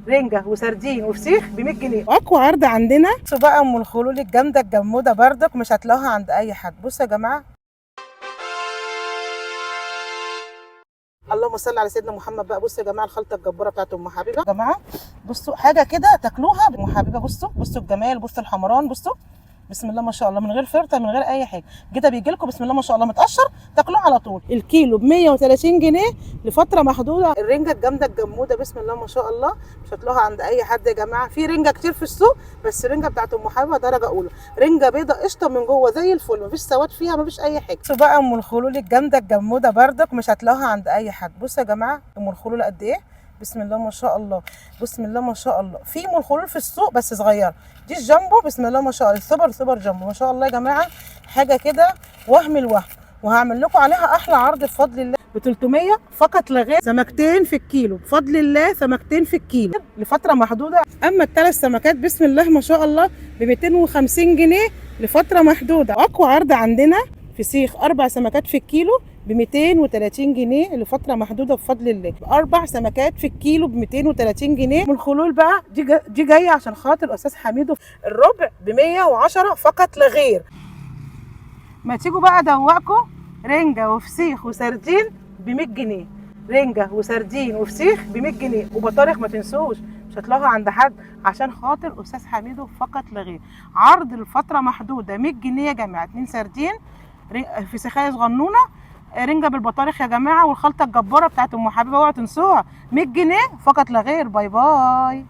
رنجه وسردين وفسيخ ب 100 جنيه. اقوى عرض عندنا. بصوا بقى ام الخلول الجامده الجموده بردك مش هتلاقوها عند اي حد. بصوا يا جماعه، اللهم صل على سيدنا محمد. بقى بصوا يا جماعه الخلطه الجباره بتاعت ام حبيبه يا جماعه. بصوا حاجه كده تاكلوها ام حبيبه. بصوا الجمال، بصوا الحمران، بصوا بسم الله ما شاء الله، من غير فرطه من غير اي حاجه كده بيجي لكم بسم الله ما شاء الله متقشر تاكلوه على طول. الكيلو ب 130 جنيه لفتره محدوده. الرنجه الجامده الجموده بسم الله ما شاء الله مش هتلاقوها عند اي حد يا جماعه. في رنجه كتير في السوق بس الرنجه بتاعت ام حبيبه درجه اولى. رنجه بيضه قشطه من جوه زي الفل، مفيش سواد فيها مفيش اي حاجه. بصوا بقى ام الخلول الجامده الجموده بردك مش هتلاقوها عند اي حد. بصوا يا جماعه ام الخلول قد ايه، بسم الله ما شاء الله، بسم الله ما شاء الله. في ام الخلول في السوق بس صغيره، دي الجامبو بسم الله ما شاء الله، السوبر جامبو ما شاء الله يا جماعه. حاجه كده وهم الوهم. وهعمل لكم عليها احلى عرض بفضل الله ب 300 فقط لا غير. سمكتين في الكيلو بفضل الله، سمكتين في الكيلو لفتره محدوده. اما الثلاث سمكات بسم الله ما شاء الله ب 250 جنيه لفتره محدوده. اقوى عرض عندنا فسيخ 4 سمكات في الكيلو ب 230 جنيه لفتره محدوده بفضل الله. 4 سمكات في الكيلو ب 230 جنيه. من الخلول بقى دي جايه عشان خاطر الاستاذ حميدو، الربع ب 110 فقط لا غير. ما تيجوا بقى ادوقكم رنجه وفسيخ وسردين ب 100 جنيه. رنجه وسردين وفسيخ ب 100 جنيه وبطارخ ما تنسوش مش هتلاقوها عند حد عشان خاطر استاذ حميدو فقط لا غير. عرض الفتره محدوده 100 جنيه يا جماعه. 2 سردين فسيخايه صغنونه، رنجه بالبطارخ يا جماعه، والخلطه الجباره بتاعت ام حبيبه اوعوا تنسوها 100 جنيه فقط لا غير. باي باي.